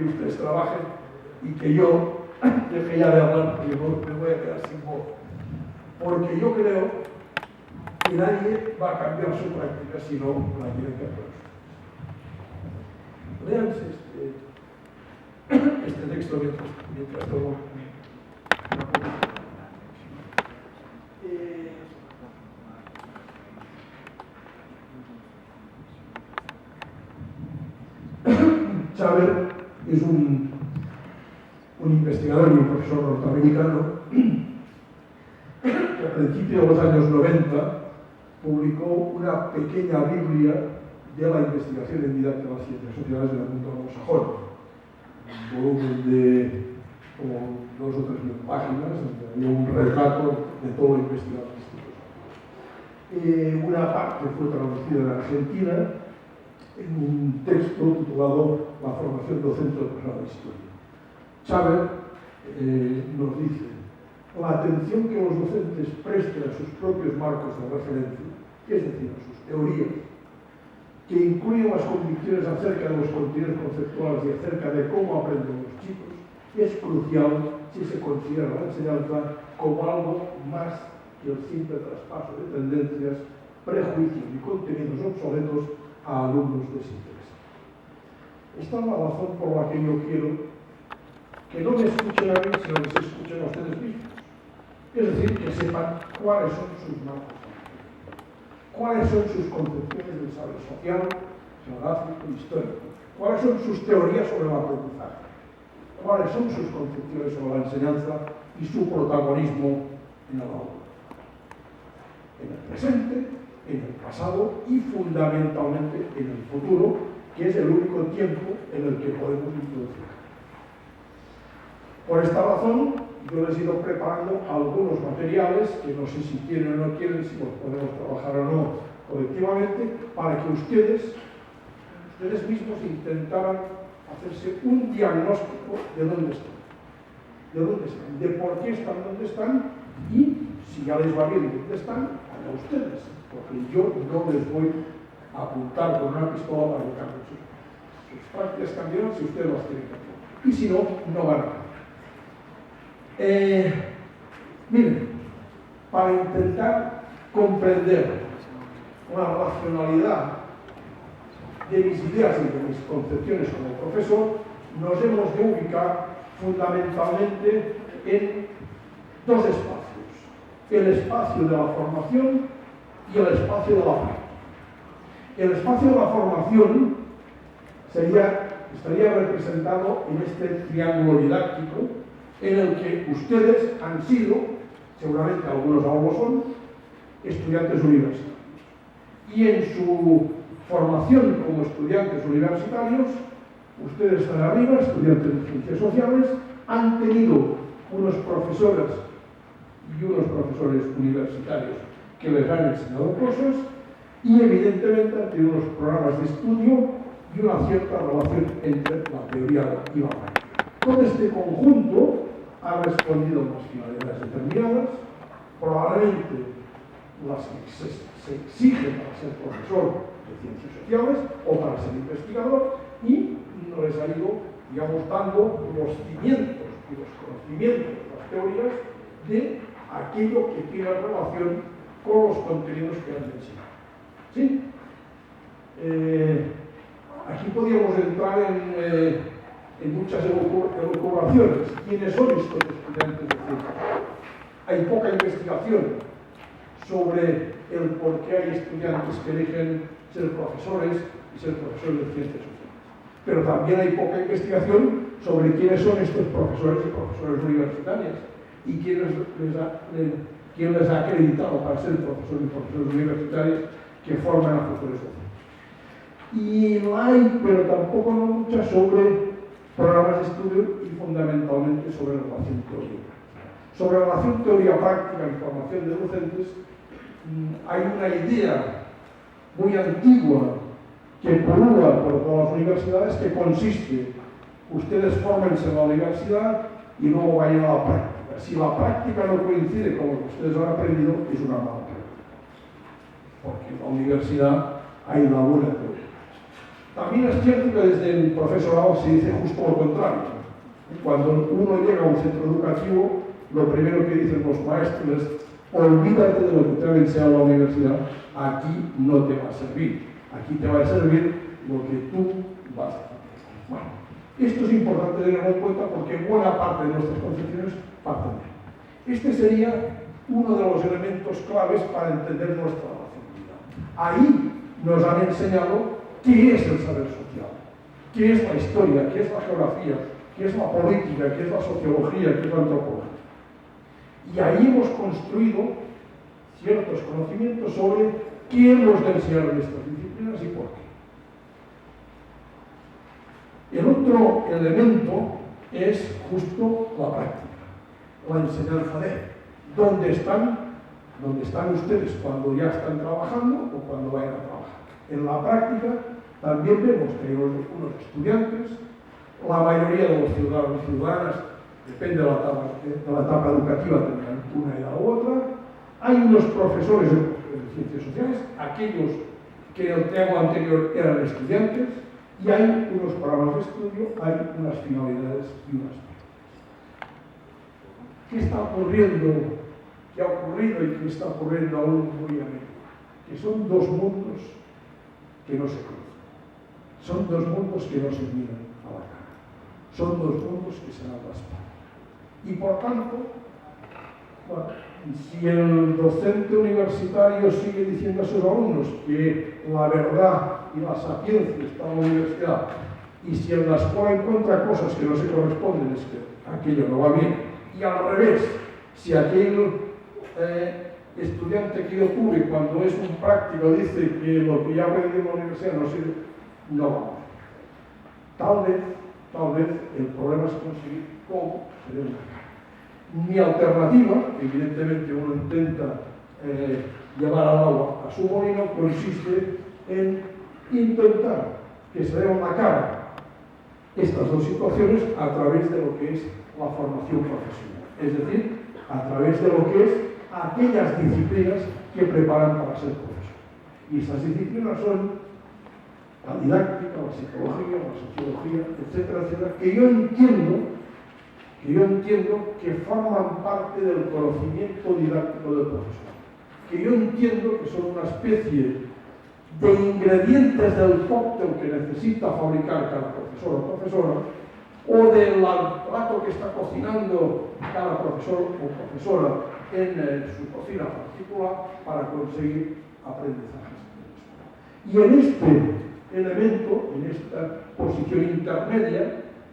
que ustedes trabajen y que yo deje ya de hablar, porque me voy a quedar sin voz. Porque yo creo que nadie va a cambiar su práctica si no la quieren cambiar. Léanse este texto mientras tomo una poquita. Chávez es un investigador y un profesor norteamericano que a principios de los años 90 publicó una pequeña Biblia de la investigación en didáctica de las ciencias sociales en el mundo anglosajón. Un volumen de como 2 o 3 mil páginas, donde había un retrato de todo lo investigado en institutos. Una parte fue traducida en Argentina en un texto titulado La formación docente del pasado de historia. Chávez nos dice: la atención que los docentes presten a sus propios marcos de referencia, es decir, a sus teorías, que incluyen las convicciones acerca de los contenidos conceptuales y acerca de cómo aprenden los chicos, es crucial si se considera la enseñanza como algo más que el simple traspaso de tendencias, prejuicios y contenidos obsoletos a alumnos desinteresados. Esta es la razón por la que yo quiero que no me escuchen a mí, sino que se escuchen a ustedes mismos. Es decir, que sepan cuáles son sus marcos, cuáles son sus concepciones del saber social, geográfico y histórico, cuáles son sus teorías sobre el aprendizaje, cuáles son sus concepciones sobre la enseñanza y su protagonismo en el aula, en el presente, en el pasado y fundamentalmente en el futuro, que es el único tiempo en el que podemos introducir. Por esta razón, yo les he ido preparando algunos materiales que no sé si quieren o no quieren, si los podemos trabajar o no colectivamente, para que ustedes mismos intentaran hacerse un diagnóstico de dónde están, de por qué están donde están y, si ya les va bien dónde están, a ustedes, porque yo no les voy a apuntar con una pistola para que cambien sus prácticas cambiaron si ustedes las quieren cambiar. Y si no, no van a cambiar. Miren, para intentar comprender la racionalidad de mis ideas y de mis concepciones como profesor, nos hemos de ubicar fundamentalmente en 2 espacios: el espacio de la formación y el espacio de la práctica. El espacio de la formación estaría representado en este triángulo didáctico en el que ustedes han sido, seguramente algunos aún lo son, estudiantes universitarios. Y en su formación como estudiantes universitarios, ustedes están arriba, estudiantes de ciencias sociales, han tenido unos profesores y unos profesores universitarios que les han enseñado cosas y evidentemente han tenido unos programas de estudio y una cierta relación entre la teoría y la práctica. Todo este conjunto ha respondido a unas finalidades determinadas, probablemente las que se exigen para ser profesor de ciencias sociales o para ser investigador, y les ha ido, digamos, dando los cimientos y los conocimientos, las teorías de aquello que tiene relación con los contenidos que han enseñado. ¿Sí? Aquí podríamos entrar en muchas elucubraciones. ¿Quiénes son estos estudiantes de ciencias? Hay poca investigación sobre el por qué hay estudiantes que eligen ser profesores y ser profesores de ciencias sociales. Pero también hay poca investigación sobre quiénes son estos profesores y profesores universitarias y quién les ha acreditado para ser profesores y profesores universitarios que forman a futuros docentes. Y no hay, pero tampoco no muchas, sobre programas de estudio y fundamentalmente sobre relación teórica. Sobre relación teoría-práctica y formación de docentes, hay una idea muy antigua que pulula por todas las universidades que consiste: ustedes fórmense en la universidad y luego vayan a la práctica. Si la práctica no coincide con lo que ustedes han aprendido, es una mala práctica. Porque en la universidad hay la buena teoría. También es cierto que desde el profesorado se dice justo lo contrario. Cuando uno llega a un centro educativo, lo primero que dicen los maestros es: olvídate de lo que te ha enseñado la universidad, aquí no te va a servir. Aquí te va a servir lo que tú vas a hacer. Bueno, esto es importante tenerlo en cuenta porque buena parte de nuestras concepciones parten de él. Este sería uno de los elementos claves para entender nuestra racionalidad. Ahí nos han enseñado qué es el saber social, qué es la historia, qué es la geografía, qué es la política, qué es la sociología, qué es la antropología. Y ahí hemos construido ciertos conocimientos sobre qué hemos de enseñar en estas disciplinas y por qué. El otro elemento es justo la práctica, la enseñanza de dónde están ustedes cuando ya están trabajando o cuando vayan a trabajar. En la práctica también vemos que hay unos estudiantes, la mayoría de los ciudadanos y ciudadanas, depende de la etapa educativa, tendrán una edad u otra. Hay unos profesores de ciencias sociales, aquellos que en el triángulo anterior eran estudiantes, y hay unos programas de estudio, hay unas finalidades y unas metas. ¿Qué está ocurriendo? ¿Qué ha ocurrido y qué está ocurriendo aún muy a menudo? Que son dos mundos que no se cruzan. Son dos mundos que no se miran a la cara. Son dos mundos que se dan la espalda. Y por tanto, bueno, si el docente universitario sigue diciendo a sus alumnos que la verdad y la sapiencia está en la universidad, y si en la escuela encuentra cosas que no se corresponden, es que aquello no va bien, y al revés, si aquel estudiante que yo tuve cuando es un práctico dice que lo que ya aprendí en la universidad no sirve, no vamos. Tal vez el problema es conseguir cómo se dé una cara. Mi alternativa, evidentemente uno intenta llevar al agua a su molino, consiste en intentar que se den una cara estas dos situaciones a través de lo que es la formación profesional, es decir, a través de lo que es aquellas disciplinas que preparan para ser profesor. Y esas disciplinas son la didáctica, la psicología, la sociología, etcétera, etcétera, que yo entiendo que forman parte del conocimiento didáctico del profesor, que yo entiendo que son una especie de ingredientes del cóctel que necesita fabricar cada profesor o profesora, o del plato que está cocinando cada profesor o profesora en su cocina particular para conseguir aprendizajes. Y en este elemento, en esta posición intermedia,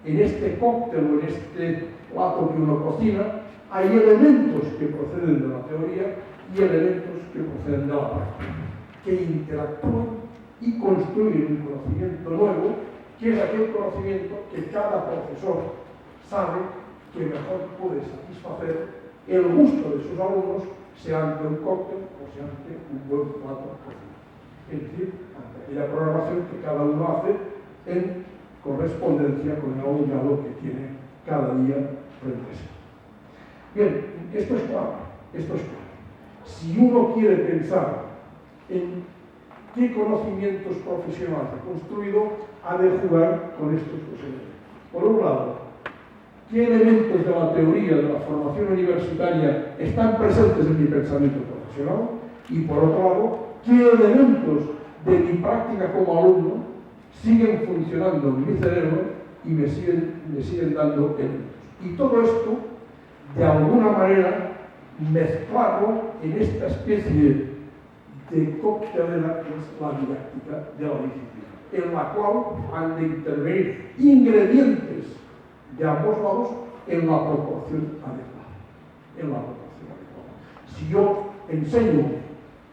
en este cóctel o en este plato que uno cocina, hay elementos que proceden de la teoría y elementos que proceden de la práctica, que interactúan y construyen un conocimiento nuevo, que es aquel conocimiento que cada profesor sabe que mejor puede satisfacer el gusto de sus alumnos, sea ante un cóctel o sea ante un buen plato cocinado. Es decir, ante aquella programación que cada uno hace en correspondencia con el alumnado que tiene cada día frente a sí. Bien, esto es claro. Si uno quiere pensar en qué conocimientos profesionales ha construido, ha de jugar con estos dos elementos. Por un lado, qué elementos de la teoría de la formación universitaria están presentes en mi pensamiento profesional, y por otro lado, qué elementos de mi práctica como alumno siguen funcionando en mi cerebro y me siguen dando elementos. Y todo esto, de alguna manera, mezclarlo en esta especie de coctelera que es la didáctica de la disciplina, en la cual han de intervenir ingredientes de ambos lados en la proporción adecuada. Si yo enseño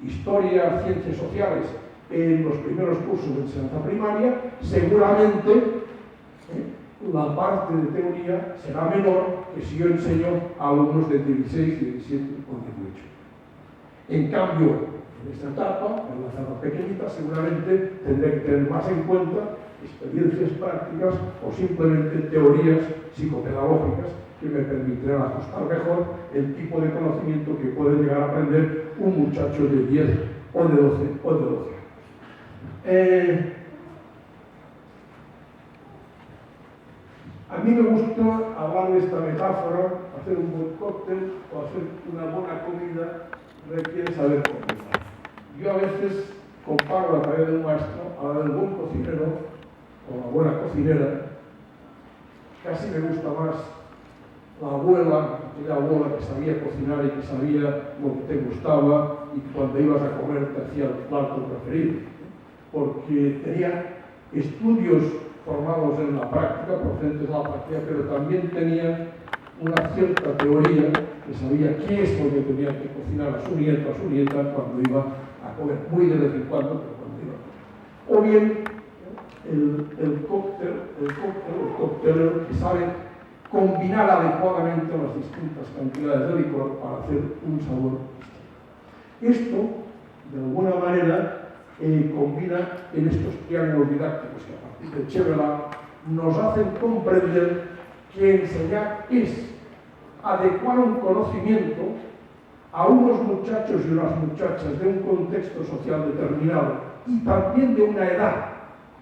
historia, ciencias sociales en los primeros cursos de enseñanza primaria, seguramente la parte de teoría será menor que si yo enseño a alumnos de 16, 17 o 18. En cambio, en esta etapa, en la etapa pequeñita, seguramente tendré que tener más en cuenta experiencias prácticas o simplemente teorías psicopedagógicas que me permitirán ajustar mejor el tipo de conocimiento que puede llegar a aprender un muchacho de 10 o de 12 años. A mí me gusta hablar de esta metáfora: hacer un buen cóctel o hacer una buena comida requiere saber combinar. Yo a veces comparo la tarea de un maestro a la del buen cocinero o la buena cocinera. Casi me gusta más la abuela, aquella abuela que sabía cocinar y que sabía lo que te gustaba y cuando ibas a comer te hacía el plato preferido, porque tenía estudios formados en la práctica, procedentes de la práctica, pero también tenía una cierta teoría, que sabía qué es lo que tenía que cocinar a su nieto, a su nieta, cuando iba a comer, muy de vez en cuando, pero cuando iba a comer. O bien el coctelero que sabe combinar adecuadamente las distintas cantidades de licor para hacer un sabor distinto. Esto, de alguna manera, combina en estos triángulos didácticos que a partir de Chevreul nos hacen comprender que enseñar es adecuar un conocimiento a unos muchachos y unas muchachas de un contexto social determinado y también de una edad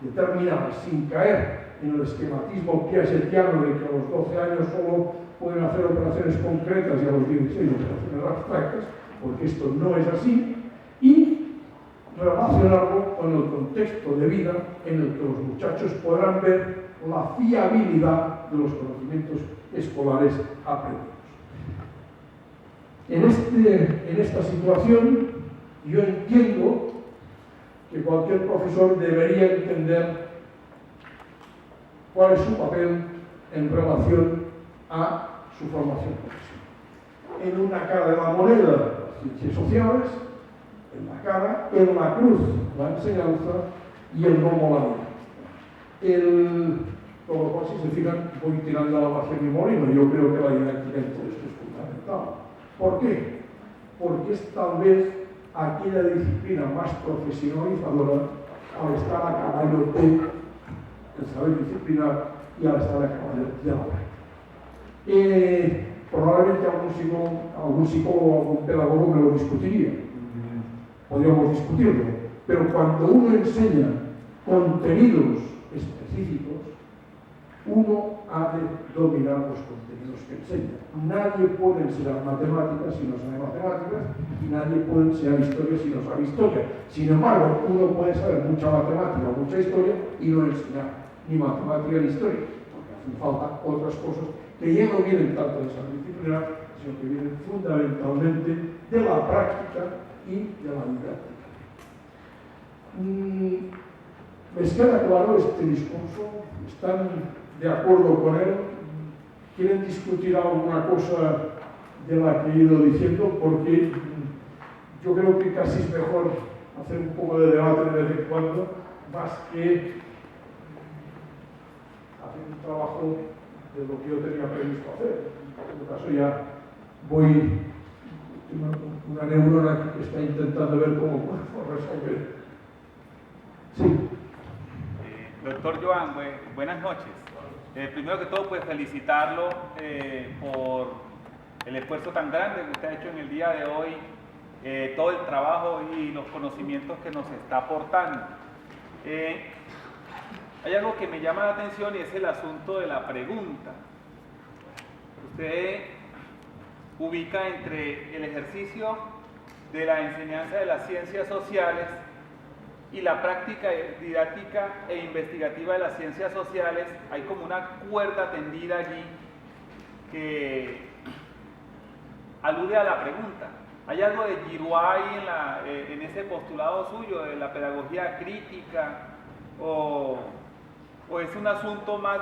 determinada, sin caer en el esquematismo piagetiano de que a los 12 años solo pueden hacer operaciones concretas y a los 16 operaciones abstractas, porque esto no es así, y relacionarlo con el contexto de vida en el que los muchachos podrán ver la fiabilidad de los conocimientos escolares aprendidos. En esta situación, yo entiendo que cualquier profesor debería entender cuál es su papel en relación a su formación profesional. En una cara de la moneda, las ciencias sociales; en la cara, en la cruz, la enseñanza; y el lomo, la vida. Con lo cual, si se fijan, voy tirando a la base de mi molino. Yo creo que la didáctica en todo esto es fundamental. ¿Por qué? Porque es tal vez aquella disciplina más profesionalizadora al estar a caballo del saber disciplinar y al estar a caballo de la práctica. Probablemente algún psicólogo o algún pedagogo me lo discutiría. Podríamos discutirlo, pero cuando uno enseña contenidos específicos, uno ha de dominar los contenidos que enseña. Nadie puede enseñar matemáticas si no sabe matemáticas, y nadie puede enseñar historia si no sabe historia. Sin embargo, uno puede saber mucha matemática o mucha historia y no enseñar ni matemática ni historia, porque hacen falta otras cosas que ya no vienen tanto de esa disciplina, sino que vienen fundamentalmente de la práctica y de la didáctica. ¿Les queda claro este discurso? ¿Están de acuerdo con él? ¿Quieren discutir alguna cosa de la que he ido diciendo? Porque yo creo que casi es mejor hacer un poco de debate de vez en cuando, más que hacer un trabajo de lo que yo tenía previsto hacer. En todo caso, ya voy una neurona aquí que está intentando ver cómo puedo resolver. Sí. Doctor Joan, buenas noches. Primero que todo, pues felicitarlo por el esfuerzo tan grande que usted ha hecho en el día de hoy, todo el trabajo y los conocimientos que nos está aportando. Hay algo que me llama la atención y es el asunto de la pregunta. Usted ubica entre el ejercicio de la enseñanza de las ciencias sociales y la práctica didáctica e investigativa de las ciencias sociales. Hay como una cuerda tendida allí que alude a la pregunta. ¿Hay algo de Giroir en ese postulado suyo de la pedagogía crítica? ¿O es un asunto más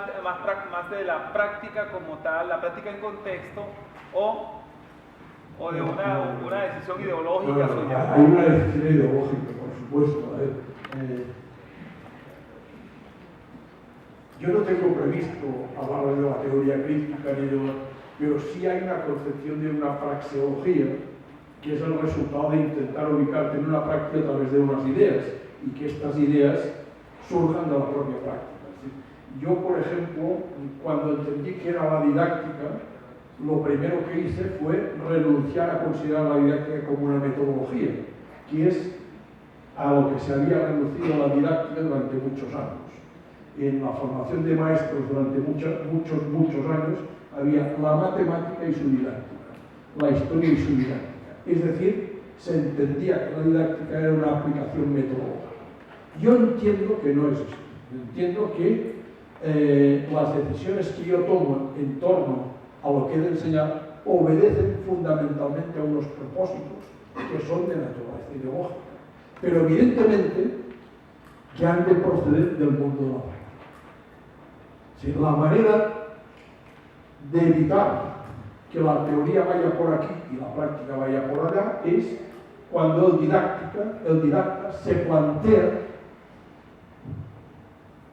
de la práctica como tal, la práctica en contexto, o de una decisión ideológica? Hay una decisión ideológica, por supuesto. Yo no tengo previsto hablar de la teoría crítica, pero sí hay una concepción de una praxeología, que es el resultado de intentar ubicarte en una práctica a través de unas ideas, y que estas ideas surjan de la propia práctica. Yo, por ejemplo, cuando entendí que era la didáctica, lo primero que hice fue renunciar a considerar la didáctica como una metodología, que es a lo que se había reducido la didáctica durante muchos años. en la formación de maestros durante muchos años, había la matemática y su didáctica, la historia y su didáctica. Es decir, se entendía que la didáctica era una aplicación metodológica. Yo entiendo que no es esto. Entiendo que las decisiones que yo tomo en torno a lo que he de enseñar obedecen fundamentalmente a unos propósitos que son de naturaleza ideológica, pero evidentemente que han de proceder del mundo de la práctica. Sí, la manera de evitar que la teoría vaya por aquí y la práctica vaya por allá es cuando el didacta se plantea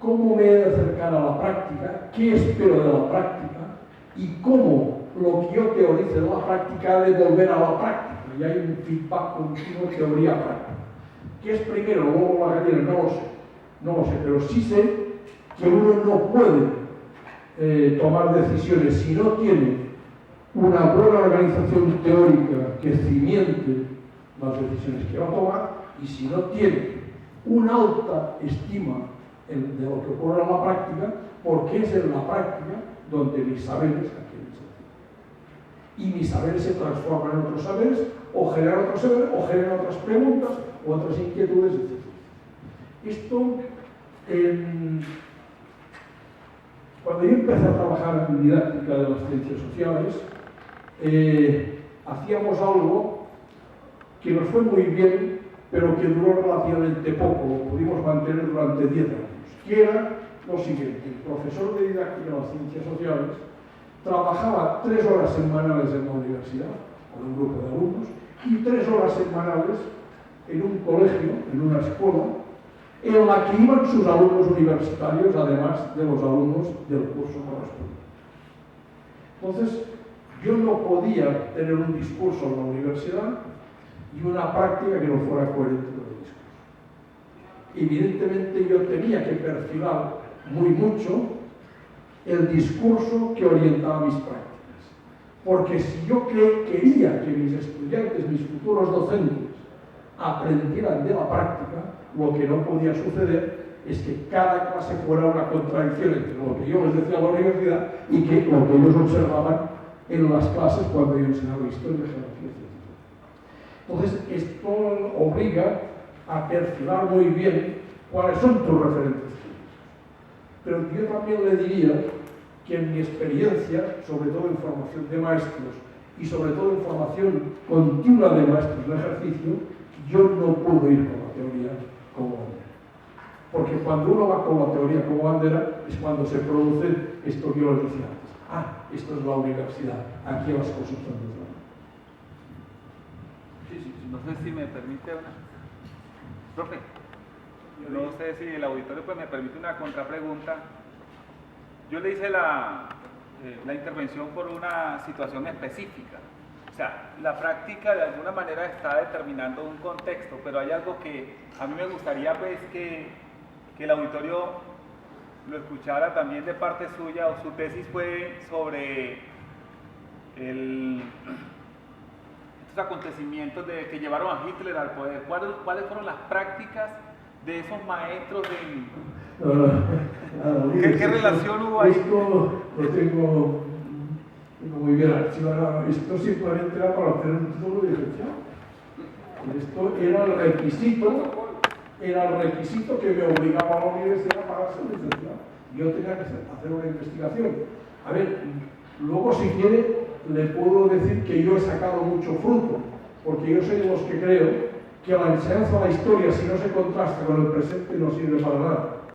cómo me he de acercar a la práctica, qué espero de la práctica y cómo lo que yo teorice de la práctica ha de volver a la práctica. Y hay un feedback continuo teoría-práctica. ¿Qué es primero, luego la gallina? No lo sé, pero sí sé que uno no puede tomar decisiones si no tiene una buena organización teórica que cimente las decisiones que va a tomar y si no tiene una alta estima de lo que ocurre en la práctica, porque es en la práctica donde mis saberes adquieren sentido. Y mis saberes se transforman en otros saberes, o generan otros saberes, o generan otras preguntas, o otras inquietudes, etc. Esto, cuando yo empecé a trabajar en didáctica de las ciencias sociales, hacíamos algo que nos fue muy bien, pero que duró relativamente poco, lo pudimos mantener durante 10 años, que era lo siguiente: el profesor de didáctica de las ciencias sociales trabajaba 3 horas semanales en la universidad, con un grupo de alumnos, y 3 horas semanales en un colegio, en una escuela, en la que iban sus alumnos universitarios, además de los alumnos del curso correspondiente. Entonces, yo no podía tener un discurso en la universidad y una práctica que no fuera coherente con el discurso. Evidentemente yo tenía que perfilar muy mucho el discurso que orientaba mis prácticas, porque si yo quería que mis estudiantes, mis futuros docentes, aprendieran de la práctica, lo que no podía suceder es que cada clase fuera una contradicción entre lo que yo les decía a la universidad y lo que ellos observaban en las clases cuando yo enseñaba historia, geografía, etc. Entonces, esto obliga a perfilar muy bien cuáles son tus referentes clínicos. Pero yo también le diría que en mi experiencia, sobre todo en formación de maestros y sobre todo en formación continua de maestros de ejercicio, yo no puedo ir con la teoría como bandera. Porque cuando uno va con la teoría como bandera es cuando se produce esto que yo les decía antes. Esto es la universidad, aquí las cosas son de otra manera. Sí, no sé si me permite una... Profe, no sé si el auditorio pues, me permite una contrapregunta. Yo le hice la intervención por una situación específica. O sea, la práctica de alguna manera está determinando un contexto, pero hay algo que a mí me gustaría pues, que el auditorio lo escuchara también de parte suya, o su tesis fue sobre estos acontecimientos que llevaron a Hitler al poder. ¿Cuáles fueron las prácticas de esos maestros ¿Qué relación hubo ahí? Esto lo tengo muy bien archivado. Esto simplemente era para hacer un título de licenciado. Esto era el requisito que me obligaba a la universidad para ser licenciado. Yo tenía que hacer una investigación. A ver, luego si quiere le puedo decir que yo he sacado mucho fruto, porque yo soy de los que creo que la enseñanza de la historia, si no se contrasta con el presente, no sirve para nada.